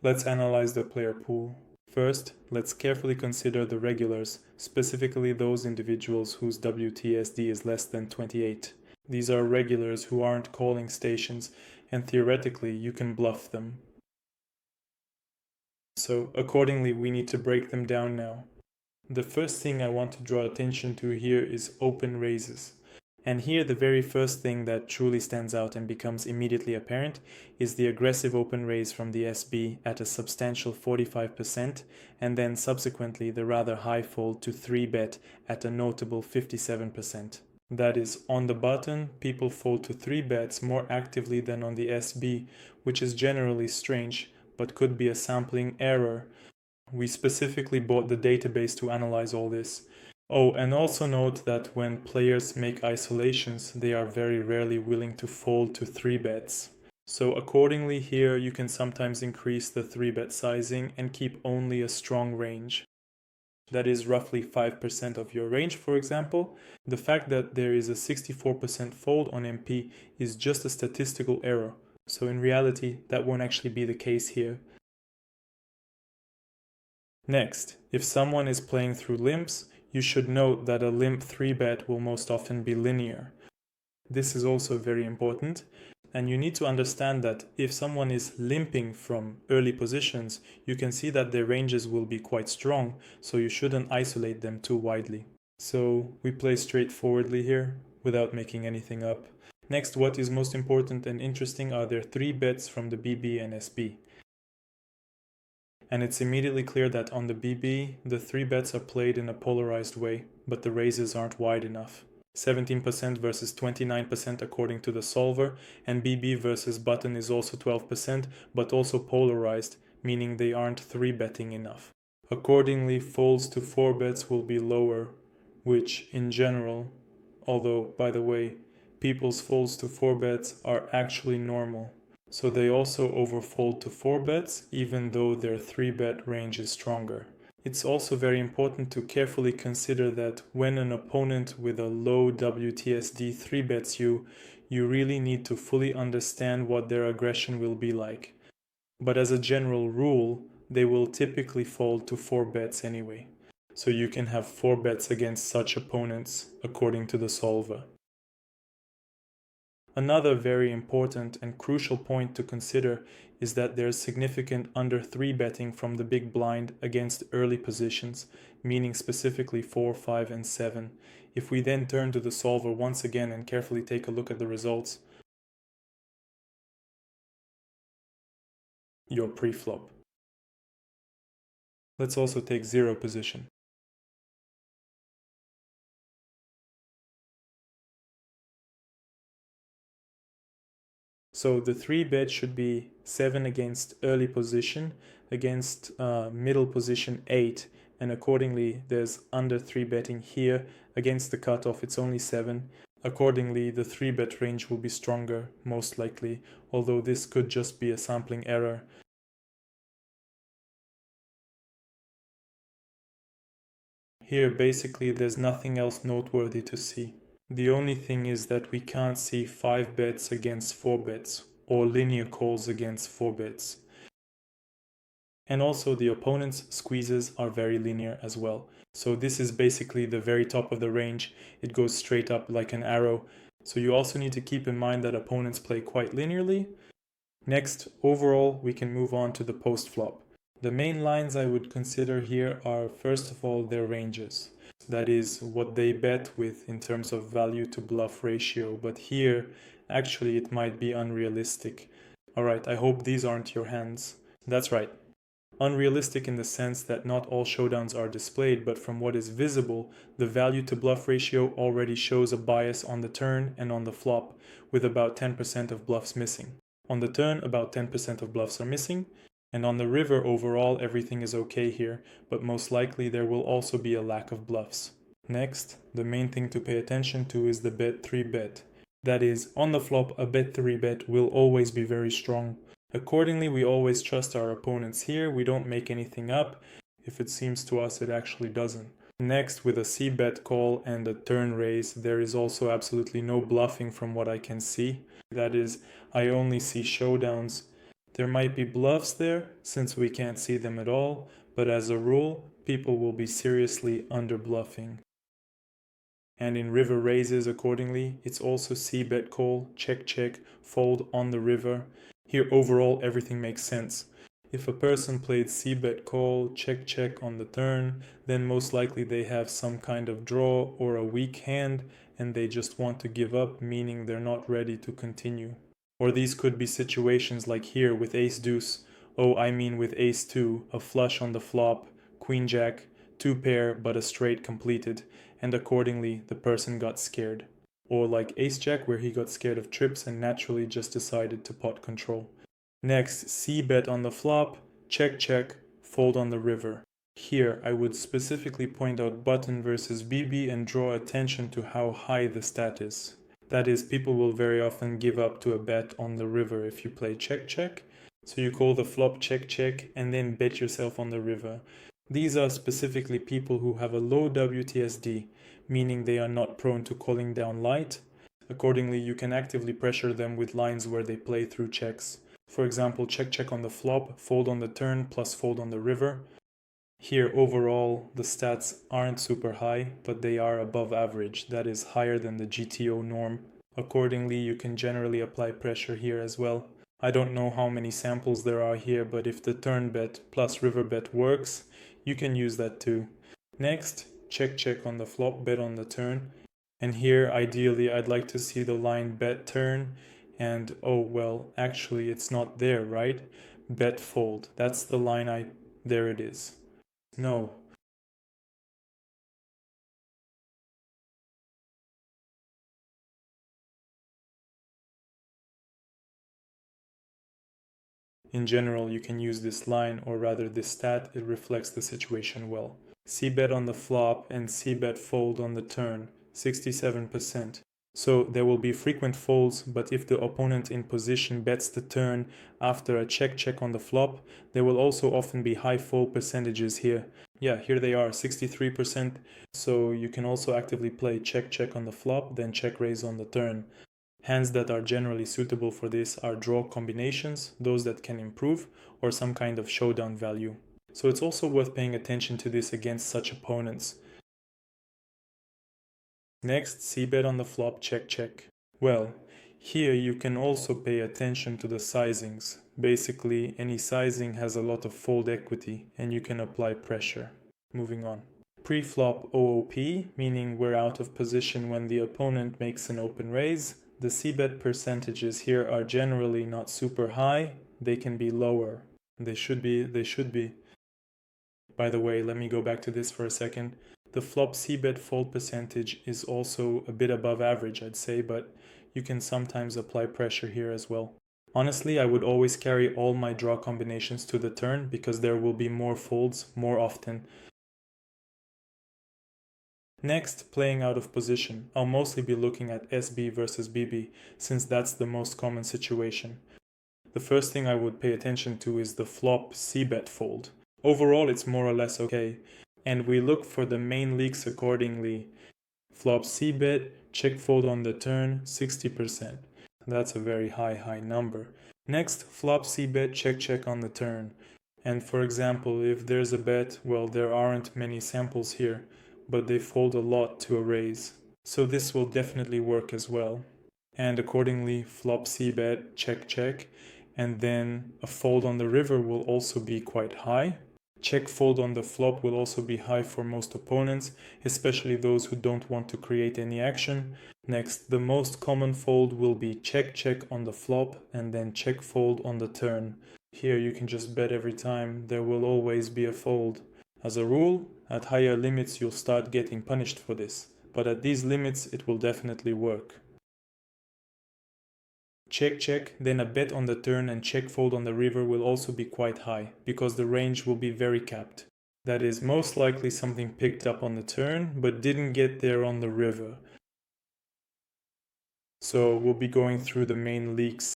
Let's analyze the player pool. First, let's carefully consider the regulars, specifically those individuals whose WTSD is less than 28. These are regulars who aren't calling stations, and theoretically you can bluff them. So accordingly, we need to break them down now. The first thing I want to draw attention to here is open raises. And here the very first thing that truly stands out and becomes immediately apparent is the aggressive open raise from the SB at a substantial 45% and then subsequently the rather high fold to 3-bet at a notable 57%. That is, on the button, people fold to 3 bets more actively than on the SB, which is generally strange, but could be a sampling error. We specifically bought the database to analyze all this. Oh, and also note that when players make isolations, they are very rarely willing to fold to 3 bets. So accordingly here you can sometimes increase the 3-bet sizing and keep only a strong range. That is roughly 5% of your range, for example. The fact that there is a 64% fold on MP is just a statistical error. So in reality, that won't actually be the case here. Next, if someone is playing through limps, you should note that a limp 3-bet will most often be linear. This is also very important, and you need to understand that if someone is limping from early positions, you can see that their ranges will be quite strong, so you shouldn't isolate them too widely. So we play straightforwardly here, without making anything up. Next, what is most important and interesting are their 3 bets from the BB and SB. And it's immediately clear that on the BB, the 3 bets are played in a polarized way, but the raises aren't wide enough. 17% versus 29% according to the solver, and BB versus button is also 12%, but also polarized, meaning they aren't 3-betting enough. Accordingly, folds to 4 bets will be lower, which in general, although by the way, people's folds to 4 bets are actually normal. So they also overfold to 4 bets, even though their 3-bet range is stronger. It's also very important to carefully consider that when an opponent with a low WTSD 3-bets you really need to fully understand what their aggression will be like. But as a general rule, they will typically fold to 4 bets anyway. So you can have 4 bets against such opponents, according to the solver. Another very important and crucial point to consider is that there is significant under 3 betting from the big blind against early positions, meaning specifically 4, 5, and 7. If we then turn to the solver once again and carefully take a look at the results, your pre-flop. Let's also take 0 position. So the 3-bet should be 7 against early position, against middle position 8, and accordingly there's under 3-betting here. Against the cutoff it's only 7. Accordingly the 3-bet range will be stronger, most likely, although this could just be a sampling error. Here basically there's nothing else noteworthy to see. The only thing is that we can't see 5 bets against 4 bets, or linear calls against 4 bets. And also the opponent's squeezes are very linear as well. So this is basically the very top of the range. It goes straight up like an arrow. So you also need to keep in mind that opponents play quite linearly. Next, overall, we can move on to the post-flop. The main lines I would consider here are, first of all, their ranges. That is what they bet with in terms of value to bluff ratio, but here actually it might be unrealistic. Alright, I hope these aren't your hands. That's right. Unrealistic in the sense that not all showdowns are displayed, but from what is visible, the value to bluff ratio already shows a bias on the turn and on the flop, with about 10% of bluffs missing. On the turn, about 10% of bluffs are missing, and on the river overall everything is okay here, but most likely there will also be a lack of bluffs. Next, the main thing to pay attention to is the bet 3-bet. That is, on the flop a bet 3-bet will always be very strong. Accordingly, we always trust our opponents here, we don't make anything up. If it seems to us it actually doesn't. Next, with a c-bet call and a turn raise, there is also absolutely no bluffing from what I can see. That is, I only see showdowns There might be bluffs there, since we can't see them at all, but as a rule, people will be seriously under-bluffing. And in river raises accordingly, it's also c-bet call, check, fold on the river. Here overall everything makes sense. If a person played c-bet call, check on the turn, then most likely they have some kind of draw or a weak hand and they just want to give up, meaning they're not ready to continue. Or these could be situations like here with ace-deuce, with ace-2, a flush on the flop, queen-jack, two pair but a straight completed, and accordingly the person got scared. Or like ace-jack where he got scared of trips and naturally just decided to pot control. Next, c-bet on the flop, check, fold on the river. Here, I would specifically point out button versus BB and draw attention to how high the stat is. That is, people will very often give up to a bet on the river if you play check. So you call the flop check and then bet yourself on the river. These are specifically people who have a low WTSD, meaning they are not prone to calling down light. Accordingly, you can actively pressure them with lines where they play through checks. For example, check on the flop, fold on the turn, plus fold on the river. Here, overall, the stats aren't super high, but they are above average, that is higher than the GTO norm. Accordingly, you can generally apply pressure here as well. I don't know how many samples there are here, but if the turn bet plus river bet works, you can use that too. Next, check on the flop, bet on the turn. And here, ideally, I'd like to see the line bet turn, and actually it's not there, right? Bet fold, that's the line there it is. No. In general, you can use this line, or rather this stat, it reflects the situation well. C-bet on the flop and C-bet fold on the turn, 67%. So there will be frequent folds, but if the opponent in position bets the turn after a check on the flop, there will also often be high fold percentages here. Yeah, here they are, 63%. So you can also actively play check on the flop, then check raise on the turn. Hands that are generally suitable for this are draw combinations, those that can improve, or some kind of showdown value. So it's also worth paying attention to this against such opponents. Next, c-bet on the flop, check. Well, here you can also pay attention to the sizings. Basically, any sizing has a lot of fold equity and you can apply pressure. Moving on. Pre-flop OOP, meaning we're out of position when the opponent makes an open raise. The c-bet percentages here are generally not super high, they can be lower. They should be. By the way, let me go back to this for a second. The flop c-bet fold percentage is also a bit above average, I'd say, but you can sometimes apply pressure here as well. Honestly, I would always carry all my draw combinations to the turn because there will be more folds more often. Next, playing out of position. I'll mostly be looking at SB versus BB, since that's the most common situation. The first thing I would pay attention to is the flop c-bet fold. Overall, it's more or less okay, and we look for the main leaks accordingly. Flop c-bet, check fold on the turn, 60%. That's a very high number. Next, flop c-bet, check on the turn. And for example, if there's a bet, well, there aren't many samples here, but they fold a lot to a raise. So this will definitely work as well. And accordingly, flop c-bet, check, and then a fold on the river will also be quite high. Check fold on the flop will also be high for most opponents, especially those who don't want to create any action. Next, the most common fold will be check on the flop and then check fold on the turn. Here you can just bet every time, there will always be a fold. As a rule, at higher limits you'll start getting punished for this, but at these limits it will definitely work. Check, then a bet on the turn and check fold on the river will also be quite high, because the range will be very capped. That is most likely something picked up on the turn, but didn't get there on the river. So we'll be going through the main leaks